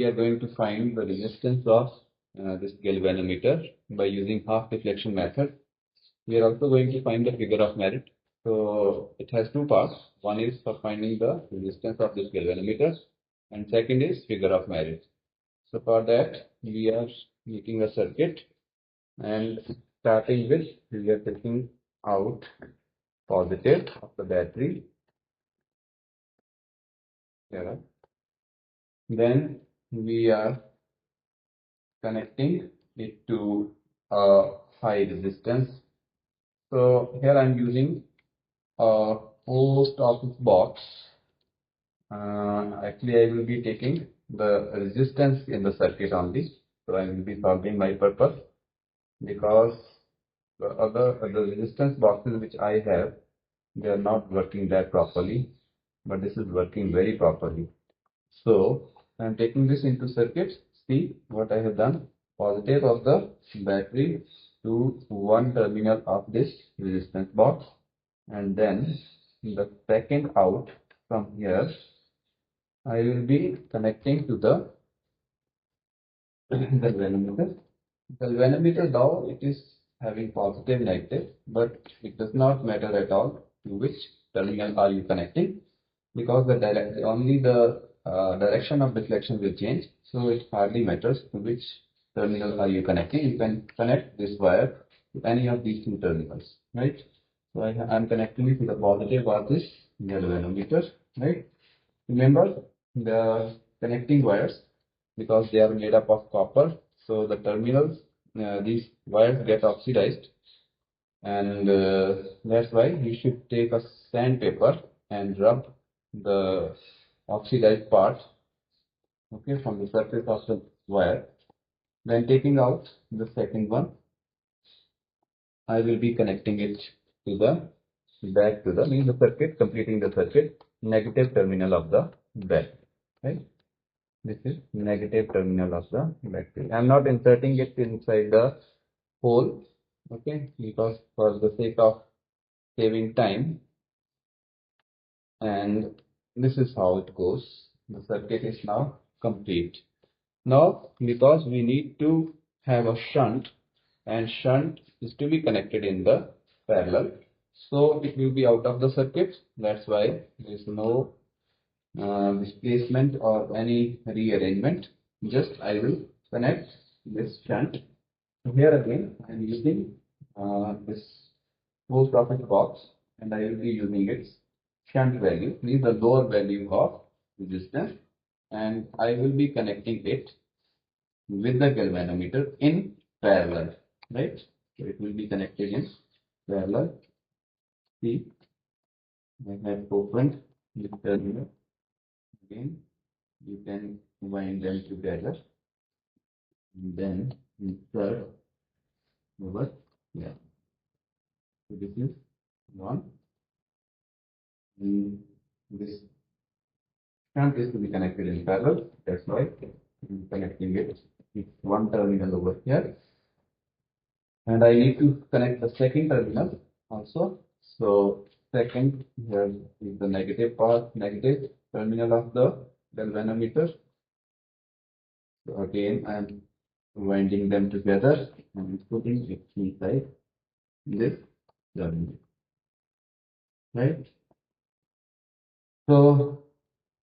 we are going to find the resistance of this galvanometer by using half deflection method. We are also going to find the figure of merit. So it has two parts. One is for finding the resistance of this galvanometer, and second is figure of merit. So for that, we are making a circuit, and starting with, we are taking out positive of the battery. Here. Then we are connecting it to a high resistance. So here I am using a post office box. Actually, I will be taking the resistance in the circuit only. So I will be solving my purpose, because the resistance boxes which I have, they are not working that properly, but this is working very properly. So I am taking this into circuit. See what I have done. Positive of the battery to one terminal of this resistance box, and then the second out from here I will be connecting to the galvanometer. Galvanometer, now it is having positive, negative, but it does not matter at all to which terminal are you connecting, because only the direction of deflection will change. So it hardly matters to which terminal are you connecting. You can connect this wire to any of these two terminals, right? So I am connecting it to the positive of this galvanometer, right? Remember the connecting wires, because they are made up of copper. So the terminals, these wires get oxidized, and that's why you should take a sandpaper and rub the oxidized part, okay, from the surface of the wire. Then taking out the second one, I will be connecting it to the back to the circuit, completing the circuit, negative terminal of the battery, right? This is negative terminal of the battery. I am not inserting it inside the hole, okay, because for the sake of saving time. And this is how it goes. The circuit is now complete. Now, because we need to have a shunt, and shunt is to be connected in the parallel, so it will be out of the circuit. That's why there is no displacement or any rearrangement. Just I will connect this shunt. Here again I am using this post office box, and I will be using its shunt value. This is the lower value of resistance, and I will be connecting it with the galvanometer in parallel, right? So it will be connected in parallel. See, I have opened the terminal. Again, you can wind them together, and then insert over here. So this is one, and this shunt is to be connected in parallel. That's why I'm connecting it with one terminal over here, and I need to connect the second terminal also. So second, here is the negative negative terminal of the galvanometer. So again, I am winding them together and putting it inside this terminal, right? So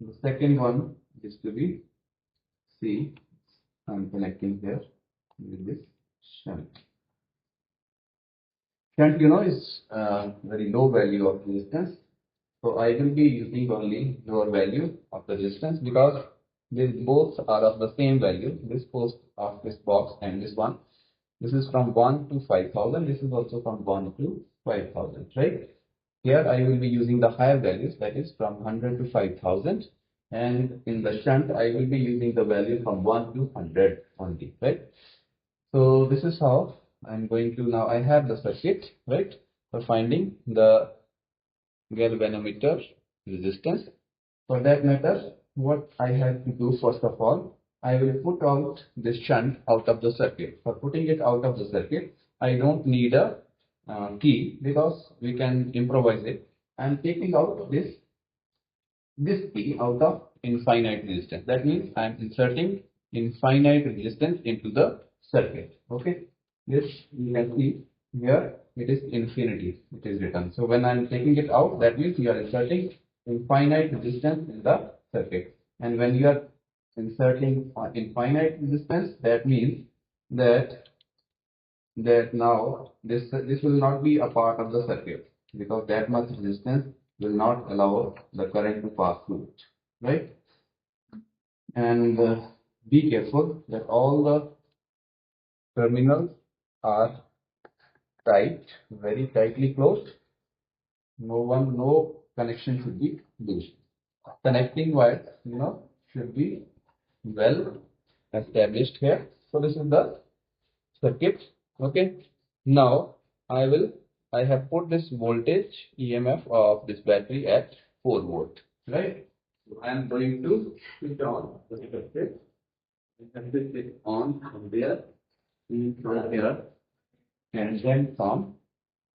the second one is to be C. I'm connecting here with this shunt. Shunt, is very low value of resistance. So I will be using only lower value of the resistance, because these both are of the same value. This post of this box and this one. This is from 1 to 5,000. This is also from 1 to 5,000, right? Here I will be using the higher values, that is from 100 to 5,000. And in the shunt, I will be using the value from 1 to 100 only, right? So this is how I'm going to, now I have the circuit, right, for finding the galvanometer resistance. For that matter, what I have to do, first of all, I will put out this shunt out of the circuit. For putting it out of the circuit, I don't need a key, because we can improvise it. I am taking out this key out of infinite resistance. That means I am inserting infinite resistance into the circuit. Okay, this you can see here it is infinity, it is written. So when I'm taking it out, that means you are inserting infinite resistance in the circuit. And when you are inserting infinite resistance, that means that now this will not be a part of the circuit, because that much resistance will not allow the current to pass through it, right? And be careful that all the terminals are tight, very tightly closed. No connection should be loose. Connecting wires, should be well established here. So this is the circuit. Okay. Now I have put this voltage EMF of this battery at 4 volt. Right. So I am going to switch on the circuit. I can switch it on from there, from here, and then from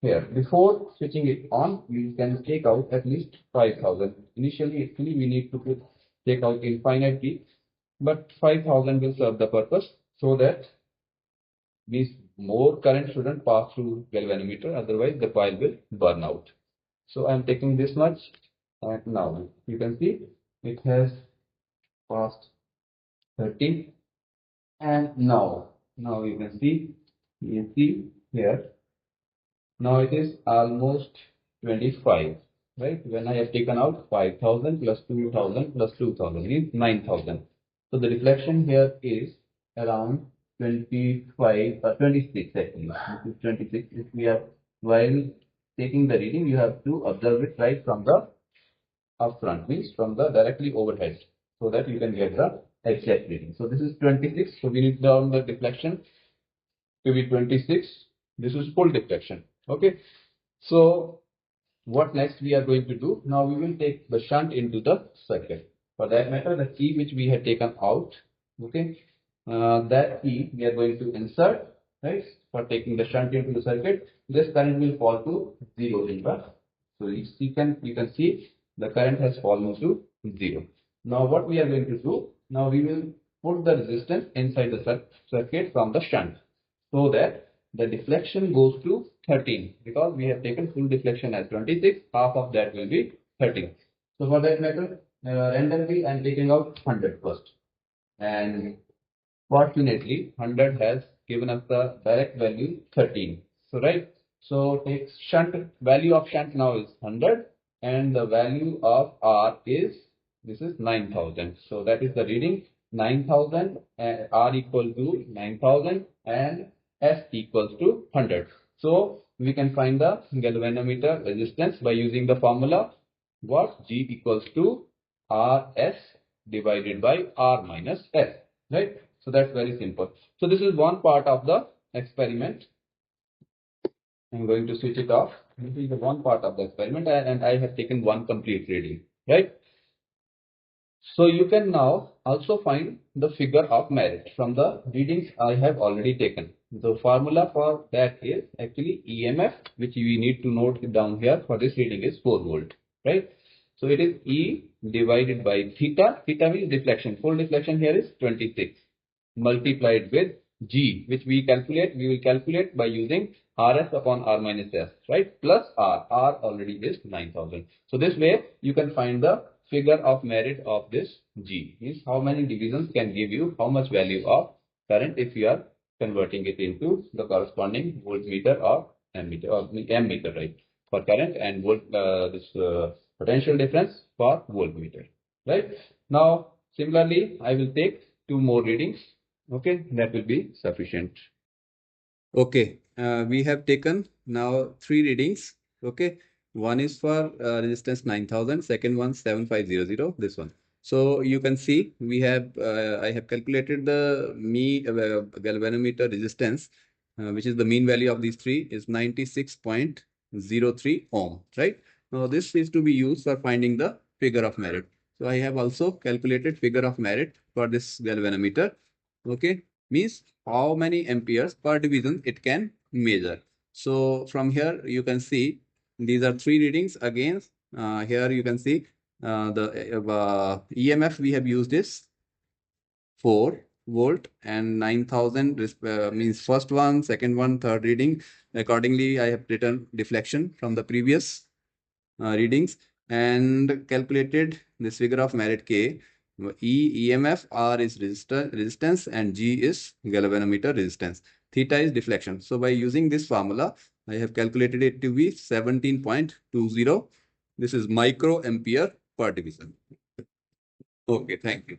here. Before switching it on, you can take out at least 5,000. Initially, actually, we need to take out infinite key, but 5,000 will serve the purpose, so that means more current shouldn't pass through galvanometer, otherwise the coil will burn out. So I am taking this much, and now you can see it has passed 30, and now you can see here. Now it is almost 25, right? When I have taken out 5,000 plus 2,000 plus 2,000 is 9,000. So the reflection here is around 25, 26 actually. This is 26. If we are, while taking the reading, you have to observe it right from the upfront, means from the directly overhead, so that you can get the exact reading. So this is 26. So we need down the deflection to be 26. This is full deflection. Okay. So what next we are going to do? Now we will take the shunt into the circuit. For that matter, the key which we had taken out, okay, that key we are going to insert, right? For taking the shunt into the circuit, this current will fall to 0 in the. So you can see the current has fallen to 0. Now what we are going to do? Now we will put the resistance inside the circuit from the shunt, so that the deflection goes to 13, because we have taken full deflection as 26, half of that will be 13. So for that matter, randomly I am taking out 100 first, and fortunately 100 has given us the direct value 13. So right, so take shunt, value of shunt now is 100, and the value of R is, this is 9,000. So that is the reading 9,000, and R equal to 9,000 and S equals to 100. So we can find the galvanometer resistance by using the formula, what? G equals to RS divided by R minus S, right? So that's very simple. So this is one part of the experiment. I'm going to switch it off. This is the one part of the experiment, and I have taken one complete reading, right? So you can now also find the figure of merit from the readings I have already taken. The formula for that is actually EMF, which we need to note it down here for this reading, is 4 volt, right? So it is E divided by theta. Theta means deflection. Full deflection here is 26, multiplied with G, which we will calculate by using RS upon R minus S, right? Plus R. R already is 9,000. So this way you can find the figure of merit of this G, means how many divisions can give you how much value of current if you are converting it into the corresponding voltmeter or ammeter, or ammeter, right? For current, and potential difference for voltmeter, right? Now similarly I will take 2 more readings. Okay, that will be sufficient. Okay, we have taken now 3 readings. Okay, one is for resistance 9,000, second one 7500, this one. So you can see we have I have calculated the galvanometer resistance, which is the mean value of these 3 is 96.03 ohm, right? Now this is to be used for finding the figure of merit. So I have also calculated figure of merit for this galvanometer. Okay, means how many amperes per division it can measure. So from here you can see these are 3 readings. Again, here you can see the EMF we have used is 4, volt and 9000 means first one, second one, third reading. Accordingly, I have written deflection from the previous readings and calculated this figure of merit K. EMF, R is resistance, and G is galvanometer resistance. Theta is deflection. So by using this formula, I have calculated it to be 17.20. This is microampere per division. Okay, thank you.